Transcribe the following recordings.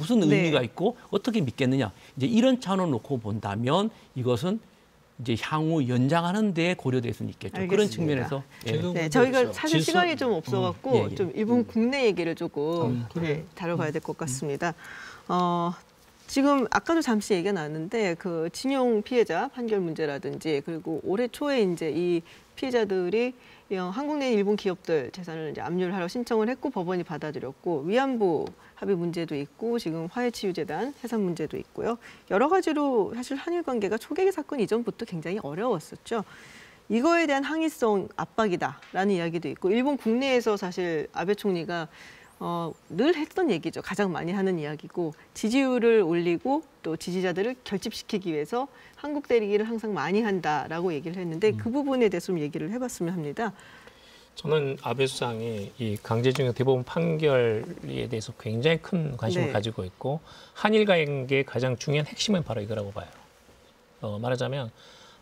무슨 의미가 있고 어떻게 믿겠느냐. 이제 이런 차원을 놓고 본다면 이것은 이제 향후 연장하는 데 고려될 수는 있겠죠. 알겠습니다. 그런 측면에서 네, 저희가 사실 시간이 좀 없어갖고 좀 일본 국내 얘기를 조금 다뤄봐야 될 것 같습니다. 지금 아까도 잠시 얘기가 나왔는데 그 징용 피해자 판결 문제라든지 그리고 올해 초에 이제 이 피해자들이 한국 내 일본 기업들 재산을 이제 압류를 하러 신청을 했고 법원이 받아들였고 위안부 합의 문제도 있고 지금 화해치유재단 해산 문제도 있고요. 여러 가지로 사실 한일 관계가 초계기 사건 이전부터 굉장히 어려웠었죠. 이거에 대한 항의성 압박이다라는 이야기도 있고 일본 국내에서 사실 아베 총리가 늘 했던 얘기죠. 가장 많이 하는 이야기고 지지율을 올리고 또 지지자들을 결집시키기 위해서 한국 때리기를 항상 많이 한다라고 얘기를 했는데 그 부분에 대해서 좀 얘기를 해봤으면 합니다. 저는 아베 수상이 이 강제징용 대법원 판결에 대해서 굉장히 큰 관심을 가지고 있고 한일 관계의 가장 중요한 핵심은 바로 이거라고 봐요. 말하자면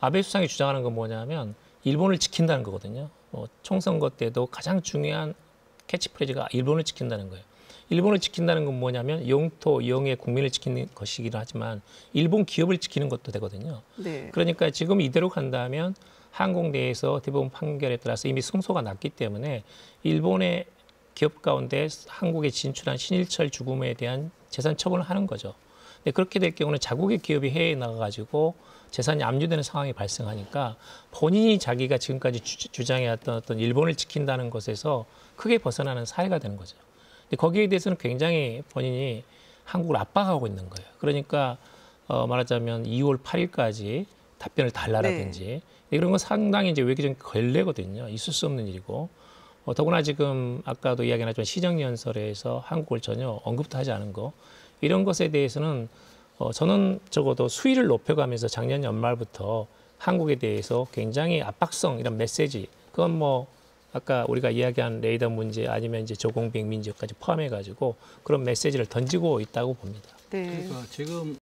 아베 수상이 주장하는 건 뭐냐면 일본을 지킨다는 거거든요. 총선거 때도 가장 중요한 캐치프레이즈가 일본을 지킨다는 거예요. 일본을 지킨다는 건 뭐냐면 영토, 영의 국민을 지키는 것이긴 하지만 일본 기업을 지키는 것도 되거든요. 그러니까 지금 이대로 간다면 한국 내에서 대법원 판결에 따라서 이미 승소가 났기 때문에 일본의 기업 가운데 한국에 진출한 신일철 죽음에 대한 재산 처분을 하는 거죠. 근데 그렇게 될 경우는 자국의 기업이 해외에 나가가지고 재산이 압류되는 상황이 발생하니까 본인이 자기가 지금까지 주장해왔던 어떤 일본을 지킨다는 것에서 크게 벗어나는 사회가 되는 거죠. 근데 거기에 대해서는 굉장히 본인이 한국을 압박하고 있는 거예요. 그러니까 말하자면 2월 8일까지 답변을 달라라든지 이런 건 상당히 이제 외교적인 걸레거든요. 있을 수 없는 일이고 더구나 지금 아까도 이야기 나왔지만 시정연설에서 한국을 전혀 언급도 하지 않은 거 이런 것에 대해서는 저는 적어도 수위를 높여가면서 작년 연말부터 한국에 대해서 굉장히 압박성 이런 메시지 그건 뭐 아까 우리가 이야기한 레이더 문제 아니면 이제 조공비행 민지까지 포함해가지고 그런 메시지를 던지고 있다고 봅니다. 그러니까 지금